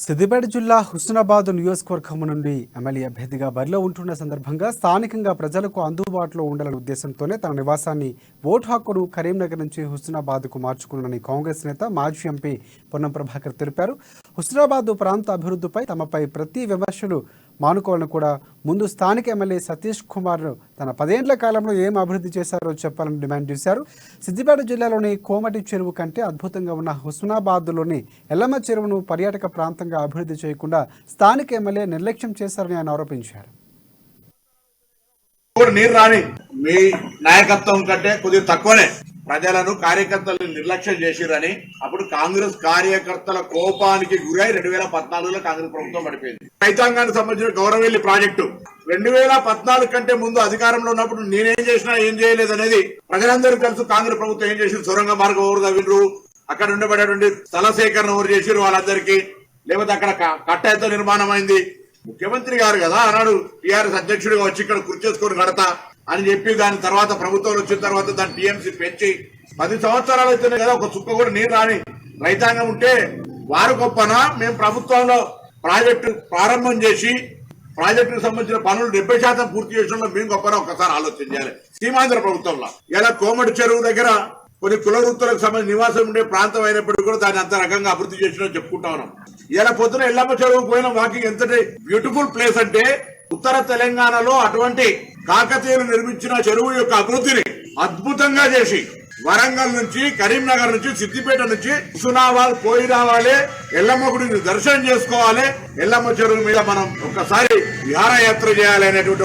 సిద్దిపేట జిల్లా హుస్నాబాద్ నియోజకవర్గం నుండి ఎమ్మెల్యే అభ్యర్థిగా బరిలో ఉంటున్న సందర్భంగా స్థానికంగా ప్రజలకు అందుబాటులో ఉండాలనే ఉద్దేశంతోనే తన నివాసాన్ని ఓటు హక్కును కరీంనగర్ నుంచి హుస్నాబాద్కు మార్చుకున్నానని కాంగ్రెస్ నేత మాజీ ఎంపీ పొన్నం ప్రభాకర్ తెలిపారు. హుస్నాబాద్ ప్రాంత అభివృద్ధిపై తమపై ప్రతి విమర్శలు మానుకోవాలని కూడా ముందు స్థానిక ఎమ్మెల్యే సతీష్ కుమార్ తన 10 ఏళ్ల కాలంలో ఏం అభివృద్ధి చేశారో చెప్పాలని డిమాండ్ చేశారు. సిద్దిపేట జిల్లాలోని కోమటి చెరువు కంటే అద్భుతంగా ఉన్న హుస్నాబాద్లోని ఎల్లమ్మ చెరువును పర్యాటక ప్రాంతంగా అభివృద్ధి చేయకుండా స్థానిక ఎమ్మెల్యే నిర్లక్ష్యం చేశారని ఆయన ఆరోపించారు. నీరు రాని మీ నాయకత్వం కంటే కొద్దిగా తక్కువనే ప్రజలను కార్యకర్తలను నిర్లక్ష్యం చేసిరని అప్పుడు కాంగ్రెస్ కార్యకర్తల కోపానికి గురై 2014లో కాంగ్రెస్ ప్రభుత్వం పడిపోయింది. రైతాంగానికి సంబంధించిన గౌరవెల్లి ప్రాజెక్టు 2014 కంటే ముందు అధికారంలో ఉన్నప్పుడు నేనేం చేసినా ఏం చేయలేదనేది ప్రజలందరికీ తెలుసు. కాంగ్రెస్ ప్రభుత్వం ఏం చేసింది, సొరంగ మార్గం ఎవరు తవ్విండ్రు, అక్కడ ఉండబడేటువంటి స్థల సేకరణ ఎవరు చేసిరు వాళ్ళందరికీ, లేకపోతే అక్కడ కట్టెతో నిర్మాణం అయింది. ముఖ్యమంత్రి గారు కదా ఆనాడు టీఆర్ఎస్ అధ్యక్షుడిగా వచ్చి ఇక్కడ కుర్చేసుకొని కడతా అని చెప్పి దాని తర్వాత ప్రభుత్వం వచ్చిన తర్వాత దాని టీఎంసీ పెంచి 10 సంవత్సరాలు అయితేనే కదా ఒక చుక్క కూడా నీరు రాని రైతాంగం ఉంటే వారు గొప్పనా, మేము ప్రభుత్వంలో ప్రాజెక్టు ప్రారంభం చేసి ప్రాజెక్టుకు సంబంధించిన పనులు 70% పూర్తి చేయడంలో మేము గొప్పనా ఒకసారి ఆలోచన చేయాలి. సీమాంధ్ర ప్రభుత్వంలో ఇలా కోమటి చెరువు దగ్గర కొన్ని కుల వృత్తులకు సంబంధించి నివాసం ఉండే ప్రాంతం అయినప్పటికీ కూడా దాన్ని అంత రకంగా అభివృద్ధి చేసినా చెప్పుకుంటా ఉన్నాం. ఇలా పొద్దున ఎల్లమ్మ చెరువుకు పోయిన వాకింగ్ ఎంతటి బ్యూటిఫుల్ ప్లేస్ అంటే ఉత్తర తెలంగాణలో అటువంటి కాకతీయులు నిర్మించిన చెరువు యొక్క అభివృద్ధిని అద్భుతంగా చేసి వరంగల్ నుంచి కరీంనగర్ నుంచి సిద్దిపేట నుంచి హుస్నాబాద్ పోయి రావాలి, ఎల్లమ్మ గుడిని దర్శనం చేసుకోవాలి, ఎల్లమ్మ చెరువు మీద మనం ఒక్కసారి విహారయాత్ర చేయాలి అనేటువంటి